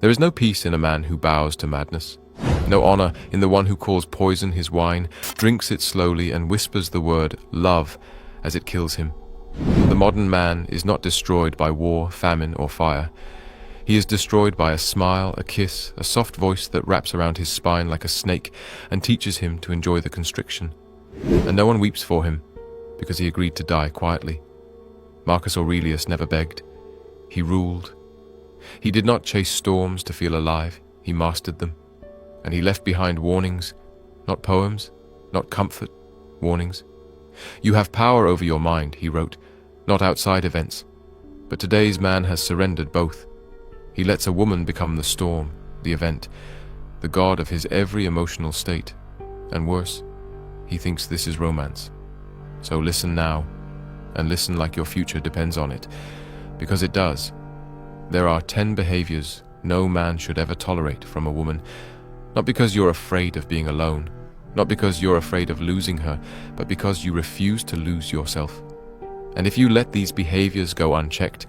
There is no peace in a man who bows to madness, no honor in the one who calls poison his wine, drinks it slowly, and whispers the word love as it kills him. The modern man is not destroyed by war, famine, or fire. He is destroyed by a smile, a kiss, a soft voice that wraps around his spine like a snake and teaches him to enjoy the constriction. And no one weeps for him, because he agreed to die quietly. Marcus Aurelius never begged. He ruled. He did not chase storms to feel alive. He mastered them. And he left behind warnings, not poems, not comfort, warnings. You have power over your mind, he wrote, not outside events. But today's man has surrendered both. He lets a woman become the storm, the event, the god of his every emotional state. And worse, he thinks this is romance. So listen now, and listen like your future depends on it, because it does. There are 10 behaviors no man should ever tolerate from a woman, not because you're afraid of being alone, not because you're afraid of losing her, but because you refuse to lose yourself. And if you let these behaviors go unchecked,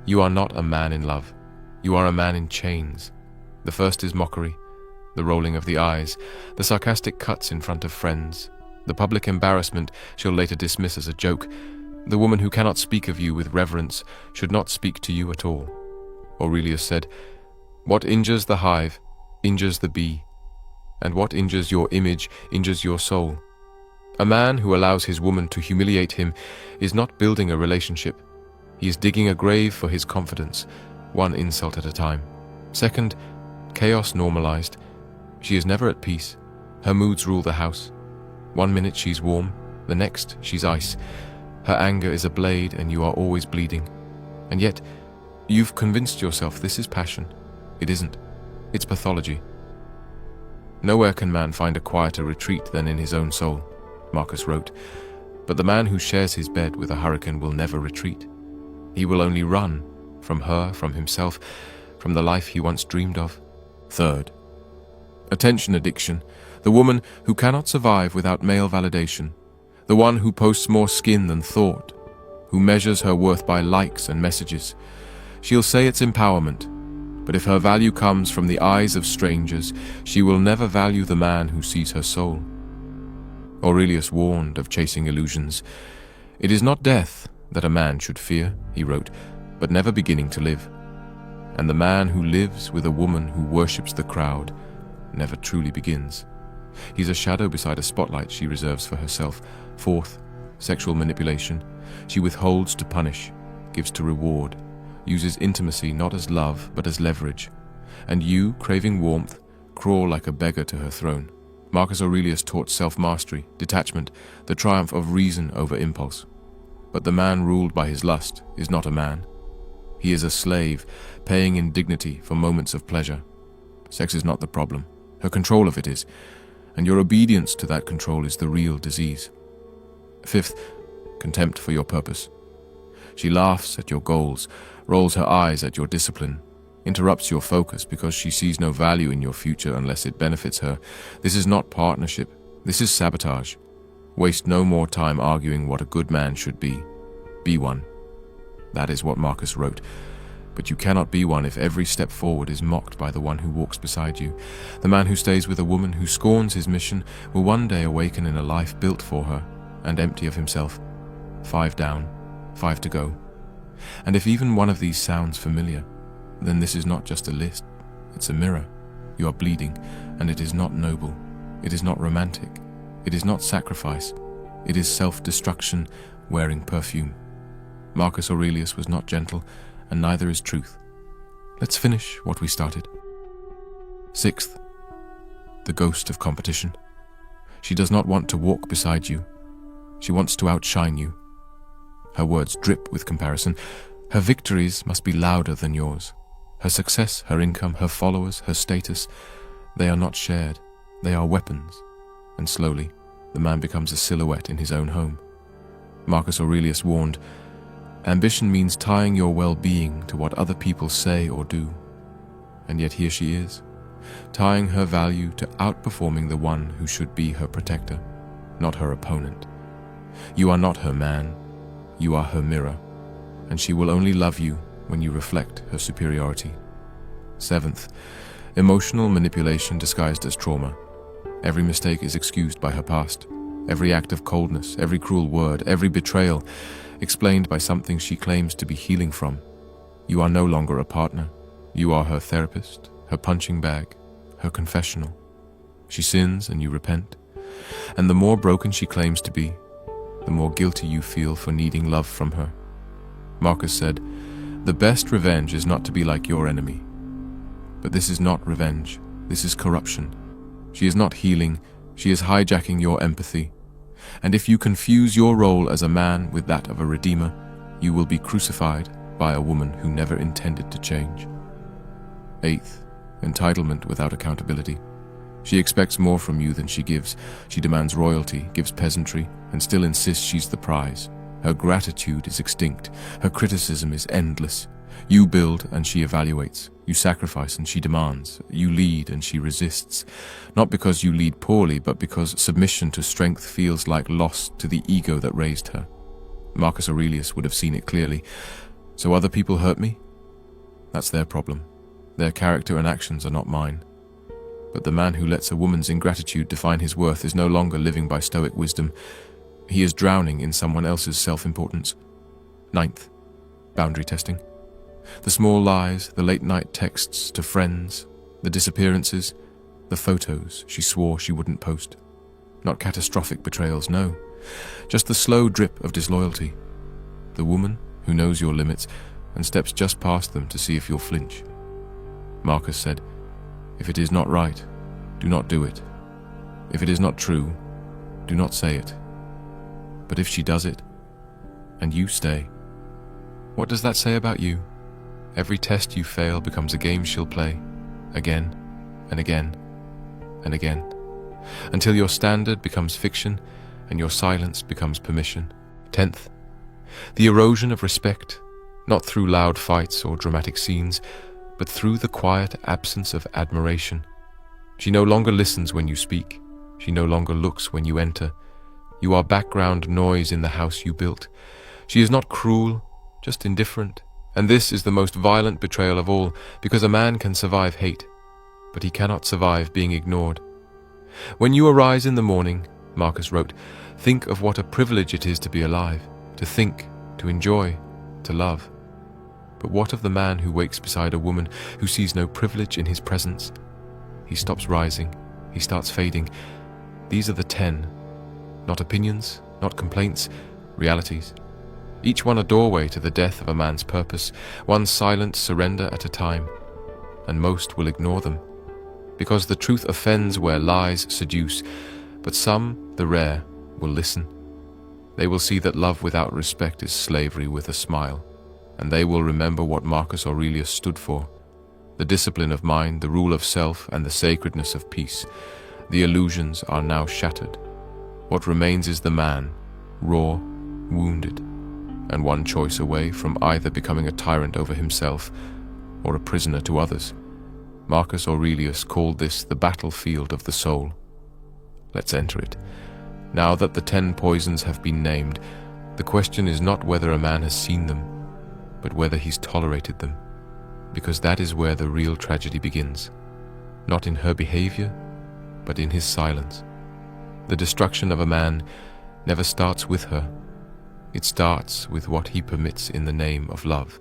you are not a man in love. You are a man in chains. The first is mockery, the rolling of the eyes, the sarcastic cuts in front of friends, the public embarrassment she'll later dismiss as a joke. The woman who cannot speak of you with reverence should not speak to you at all. Aurelius said, "What injures the hive injures the bee, and what injures your image injures your soul." A man who allows his woman to humiliate him is not building a relationship. He is digging a grave for his confidence, one insult at a time. Second, chaos normalized. She is never at peace. Her moods rule the house. One minute she's warm, the next she's ice. Her anger is a blade and you are always bleeding. And yet, you've convinced yourself this is passion. It isn't. It's pathology. Nowhere can man find a quieter retreat than in his own soul, Marcus wrote. But the man who shares his bed with a hurricane will never retreat. He will only run from her, from himself, from the life he once dreamed of. Third, attention addiction. The woman who cannot survive without male validation. The one who posts more skin than thought. Who measures her worth by likes and messages. She'll say it's empowerment, but if her value comes from the eyes of strangers, she will never value the man who sees her soul. Aurelius warned of chasing illusions. It is not death that a man should fear, he wrote, but never beginning to live. And the man who lives with a woman who worships the crowd never truly begins. He's a shadow beside a spotlight she reserves for herself. Fourth, sexual manipulation. She withholds to punish, gives to reward, uses intimacy not as love but as leverage. And you, craving warmth, crawl like a beggar to her throne. Marcus Aurelius taught self-mastery, detachment, the triumph of reason over impulse. But the man ruled by his lust is not a man. He is a slave, paying in dignity for moments of pleasure. Sex is not the problem. Her control of it is, and your obedience to that control is the real disease. Fifth, contempt for your purpose. She laughs at your goals, rolls her eyes at your discipline, interrupts your focus because she sees no value in your future unless it benefits her. This is not partnership. This is sabotage. Waste no more time arguing what a good man should be. Be one. That is what Marcus wrote. But you cannot be one if every step forward is mocked by the one who walks beside you. The man who stays with a woman who scorns his mission will one day awaken in a life built for her and empty of himself. 5 down, 5 to go. And if even one of these sounds familiar, then this is not just a list, it's a mirror. You are bleeding, and it is not noble. It is not romantic. It is not sacrifice. It is self-destruction wearing perfume. Marcus Aurelius was not gentle, and neither is truth. Let's finish what we started. Sixth, the ghost of competition. She does not want to walk beside you. She wants to outshine you. Her words drip with comparison. Her victories must be louder than yours. Her success, her income, her followers, her status, they are not shared. They are weapons. And slowly, the man becomes a silhouette in his own home. Marcus Aurelius warned, ambition means tying your well-being to what other people say or do. And yet here she is, tying her value to outperforming the one who should be her protector, not her opponent. You are not her man, you are her mirror, and she will only love you when you reflect her superiority. Seventh, emotional manipulation disguised as trauma. Every mistake is excused by her past. Every act of coldness, every cruel word, every betrayal, explained by something she claims to be healing from. You are no longer a partner. You are her therapist, her punching bag, her confessional. She sins and you repent. And the more broken she claims to be, the more guilty you feel for needing love from her. Marcus said, "The best revenge is not to be like your enemy." But this is not revenge. This is corruption. She is not healing. She is hijacking your empathy. And if you confuse your role as a man with that of a redeemer, you will be crucified by a woman who never intended to change. Eighth, entitlement without accountability. She expects more from you than she gives. She demands royalty, gives peasantry, and still insists she's the prize. Her gratitude is extinct. Her criticism is endless. You build and she evaluates. You sacrifice and she demands. You lead and she resists. Not because you lead poorly, but because submission to strength feels like loss to the ego that raised her. Marcus Aurelius would have seen it clearly. So other people hurt me? That's their problem. Their character and actions are not mine. But the man who lets a woman's ingratitude define his worth is no longer living by Stoic wisdom. He is drowning in someone else's self-importance. Ninth, boundary testing. The small lies, the late-night texts to friends, the disappearances, the photos she swore she wouldn't post. Not catastrophic betrayals, no. Just the slow drip of disloyalty. The woman who knows your limits and steps just past them to see if you'll flinch. Marcus said, "If it is not right, do not do it. If it is not true, do not say it. But if she does it, and you stay, what does that say about you? Every test you fail becomes a game she'll play, again and again and again, until your standard becomes fiction and your silence becomes permission." 10th, the erosion of respect, not through loud fights or dramatic scenes, but through the quiet absence of admiration. She no longer listens when you speak. She no longer looks when you enter. You are background noise in the house you built. She is not cruel, just indifferent. And this is the most violent betrayal of all, because a man can survive hate, but he cannot survive being ignored. When you arise in the morning, Marcus wrote, think of what a privilege it is to be alive, to think, to enjoy, to love. But what of the man who wakes beside a woman who sees no privilege in his presence? He stops rising, he starts fading. These are the 10, not opinions, not complaints, realities. Each one a doorway to the death of a man's purpose, one silent surrender at a time, and most will ignore them. Because the truth offends where lies seduce, but some, the rare, will listen. They will see that love without respect is slavery with a smile, and they will remember what Marcus Aurelius stood for: the discipline of mind, the rule of self, and the sacredness of peace. The illusions are now shattered. What remains is the man, raw, wounded, and one choice away from either becoming a tyrant over himself or a prisoner to others. Marcus Aurelius called this the battlefield of the soul. Let's enter it. Now that the 10 poisons have been named, the question is not whether a man has seen them, but whether he's tolerated them, because that is where the real tragedy begins. Not in her behavior, but in his silence. The destruction of a man never starts with her. It starts with what he permits in the name of love.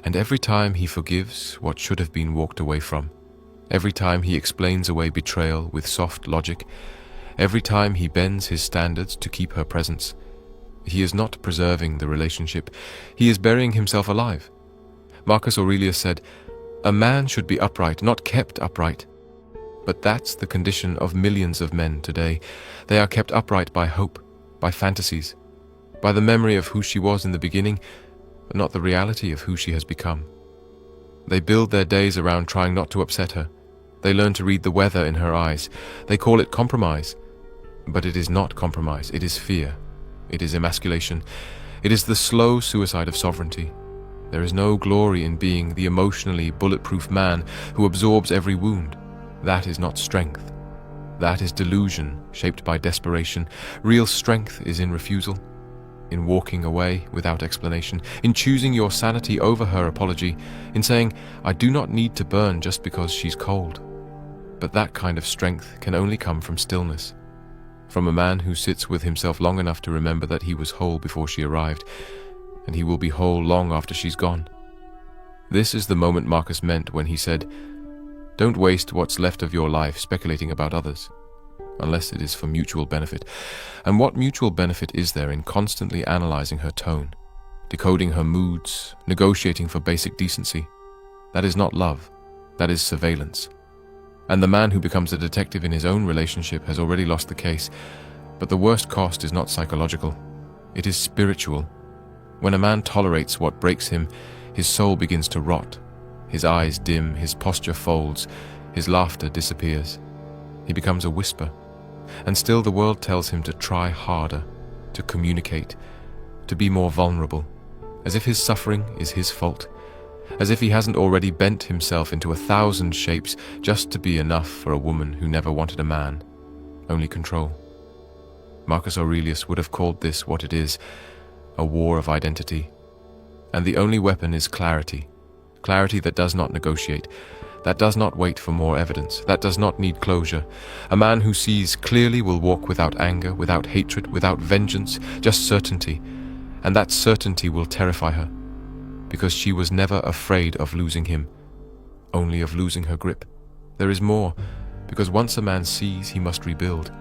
And every time he forgives what should have been walked away from, every time he explains away betrayal with soft logic, every time he bends his standards to keep her presence, he is not preserving the relationship, he is burying himself alive. Marcus Aurelius said, "A man should be upright, not kept upright." But that's the condition of millions of men today. They are kept upright by hope, by fantasies, by the memory of who she was in the beginning, but not the reality of who she has become. They build their days around trying not to upset her. They learn to read the weather in her eyes. They call it compromise. But it is not compromise, it is fear. It is emasculation. It is the slow suicide of sovereignty. There is no glory in being the emotionally bulletproof man who absorbs every wound. That is not strength. That is delusion shaped by desperation. Real strength is in refusal. in walking away without explanation, in choosing your sanity over her apology, in saying, "I do not need to burn just because she's cold." But that kind of strength can only come from stillness, from a man who sits with himself long enough to remember that he was whole before she arrived, and he will be whole long after she's gone. This is the moment Marcus meant when he said, "Don't waste what's left of your life speculating about others, unless it is for mutual benefit." And what mutual benefit is there in constantly analyzing her tone, decoding her moods, negotiating for basic decency? That is not love, that is surveillance. And the man who becomes a detective in his own relationship has already lost the case. But the worst cost is not psychological, it is spiritual. When a man tolerates what breaks him, his soul begins to rot, his eyes dim, his posture folds, his laughter disappears. He becomes a whisper. And still the world tells him to try harder, to communicate, to be more vulnerable, as if his suffering is his fault, as if he hasn't already bent himself into 1,000 shapes just to be enough for a woman who never wanted a man, only control. Marcus Aurelius would have called this what it is, a war of identity. And the only weapon is clarity, clarity that does not negotiate, that does not wait for more evidence, that does not need closure. A man who sees clearly will walk without anger, without hatred, without vengeance, just certainty. And that certainty will terrify her, because she was never afraid of losing him, only of losing her grip. There is more, because once a man sees, he must rebuild,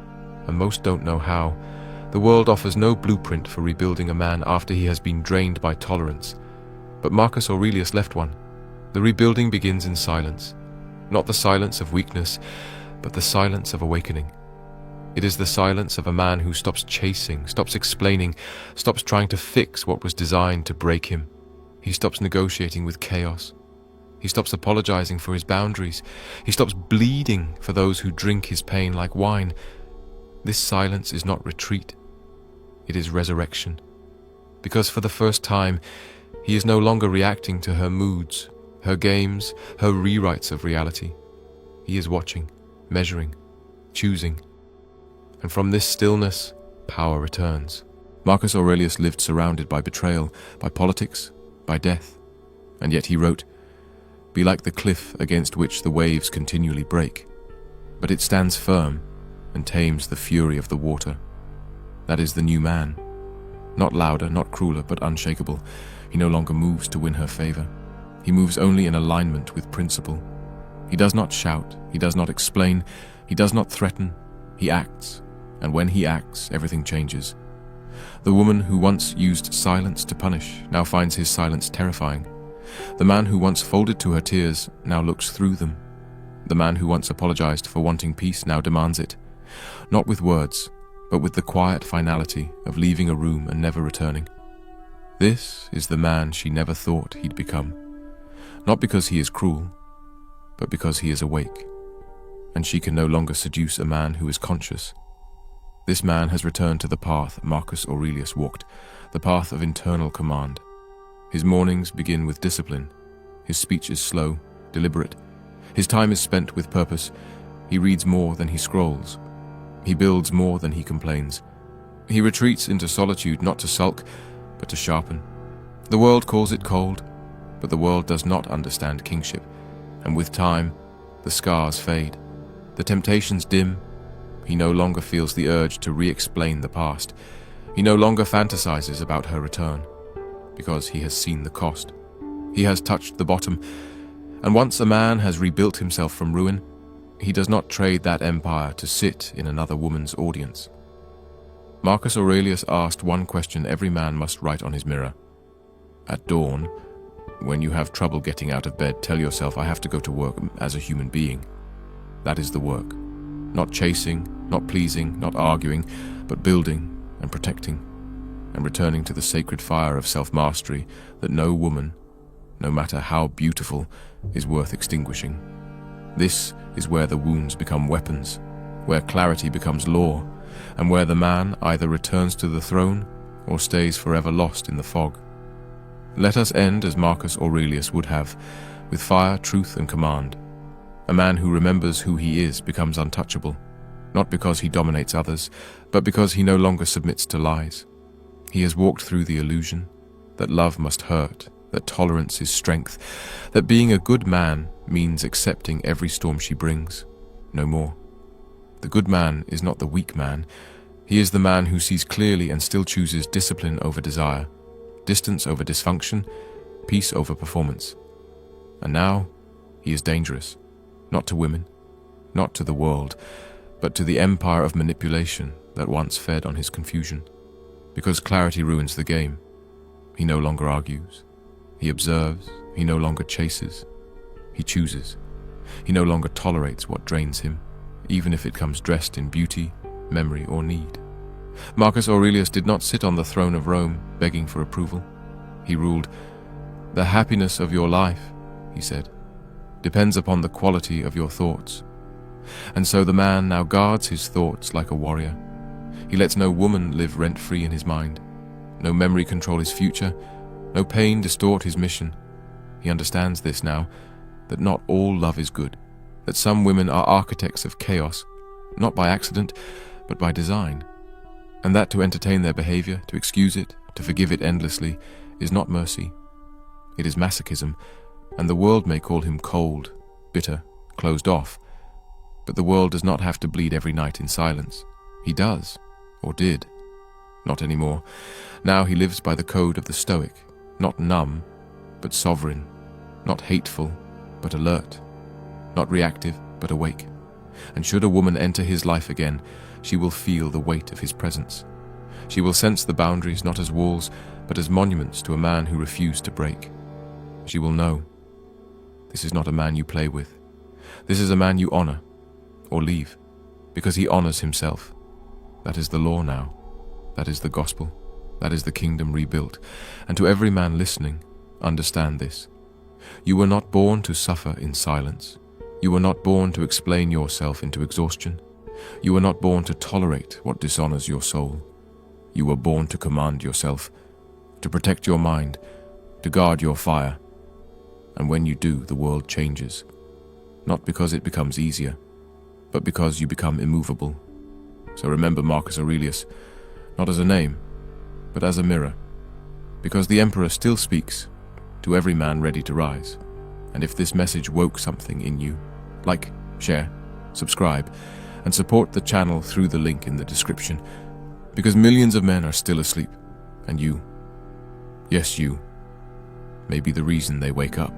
and most don't know how. The world offers no blueprint for rebuilding a man after he has been drained by tolerance. But Marcus Aurelius left one. The rebuilding begins in silence, not the silence of weakness, but the silence of awakening. It is the silence of a man who stops chasing, stops explaining, stops trying to fix what was designed to break him. He stops negotiating with chaos. He stops apologizing for his boundaries. He stops bleeding for those who drink his pain like wine. This silence is not retreat. It is resurrection. Because for the first time, he is no longer reacting to her moods, her games, her rewrites of reality. He is watching, measuring, choosing. And from this stillness, power returns. Marcus Aurelius lived surrounded by betrayal, by politics, by death. And yet he wrote, "Be like the cliff against which the waves continually break, but it stands firm and tames the fury of the water." That is the new man. Not louder, not crueler, but unshakable. He no longer moves to win her favor. He moves only in alignment with principle. He does not shout, he does not explain, he does not threaten, he acts. And when he acts, everything changes. The woman who once used silence to punish now finds his silence terrifying. The man who once folded to her tears now looks through them. The man who once apologized for wanting peace now demands it, not with words, but with the quiet finality of leaving a room and never returning. This is the man she never thought he'd become, not because he is cruel, but because he is awake, and she can no longer seduce a man who is conscious. This man has returned to the path Marcus Aurelius walked, the path of internal command. His mornings begin with discipline. His speech is slow, deliberate. His time is spent with purpose. He reads more than he scrolls. He builds more than he complains. He retreats into solitude not to sulk, but to sharpen. The world calls it cold, but the world does not understand kingship. And with time, the scars fade. The temptations dim. He no longer feels the urge to re-explain the past. He no longer fantasizes about her return, because he has seen the cost. He has touched the bottom, and once a man has rebuilt himself from ruin, he does not trade that empire to sit in another woman's audience. Marcus Aurelius asked one question every man must write on his mirror. At dawn, when you have trouble getting out of bed, tell yourself, I have to go to work as a human being. That is the work. Not chasing, not pleasing, not arguing, but building and protecting, and returning to the sacred fire of self-mastery that no woman, no matter how beautiful, is worth extinguishing. This is where the wounds become weapons, where clarity becomes law, and where the man either returns to the throne or stays forever lost in the fog. Let us end as Marcus Aurelius would have, with fire, truth, and command. A man who remembers who he is becomes untouchable, not because he dominates others, but because he no longer submits to lies. He has walked through the illusion that love must hurt, that tolerance is strength, that being a good man means accepting every storm she brings. No more. The good man is not the weak man. He is the man who sees clearly and still chooses discipline over desire, distance over dysfunction, peace over performance. And now, he is dangerous, not to women, not to the world, but to the empire of manipulation that once fed on his confusion. Because clarity ruins the game. He no longer argues. He observes. He no longer chases. He chooses. He no longer tolerates what drains him, even if it comes dressed in beauty, memory, or need. Marcus Aurelius did not sit on the throne of Rome begging for approval. He ruled, "The happiness of your life," he said, "depends upon the quality of your thoughts." And so the man now guards his thoughts like a warrior. He lets no woman live rent-free in his mind, no memory control his future, no pain distort his mission. He understands this now, that not all love is good, that some women are architects of chaos, not by accident, but by design, and that to entertain their behavior, to excuse it, to forgive it endlessly, is not mercy. It is masochism, and the world may call him cold, bitter, closed off, but the world does not have to bleed every night in silence. He does, or did. Not anymore. Now he lives by the code of the Stoic, not numb, but sovereign, not hateful, but alert, not reactive, but awake. And should a woman enter his life again, she will feel the weight of his presence. She will sense the boundaries not as walls, but as monuments to a man who refused to break. She will know, this is not a man you play with. This is a man you honor, or leave, because he honors himself. That is the law now. That is the gospel. That is the kingdom rebuilt. And to every man listening, understand this. You were not born to suffer in silence. You were not born to explain yourself into exhaustion. You were not born to tolerate what dishonors your soul. You were born to command yourself, to protect your mind, to guard your fire. And when you do, the world changes. Not because it becomes easier, but because you become immovable. So remember Marcus Aurelius, not as a name, but as a mirror. Because the emperor still speaks to every man ready to rise. And if this message woke something in you, like, share, subscribe, and support the channel through the link in the description. Because millions of men are still asleep, and you, yes you, may be the reason they wake up.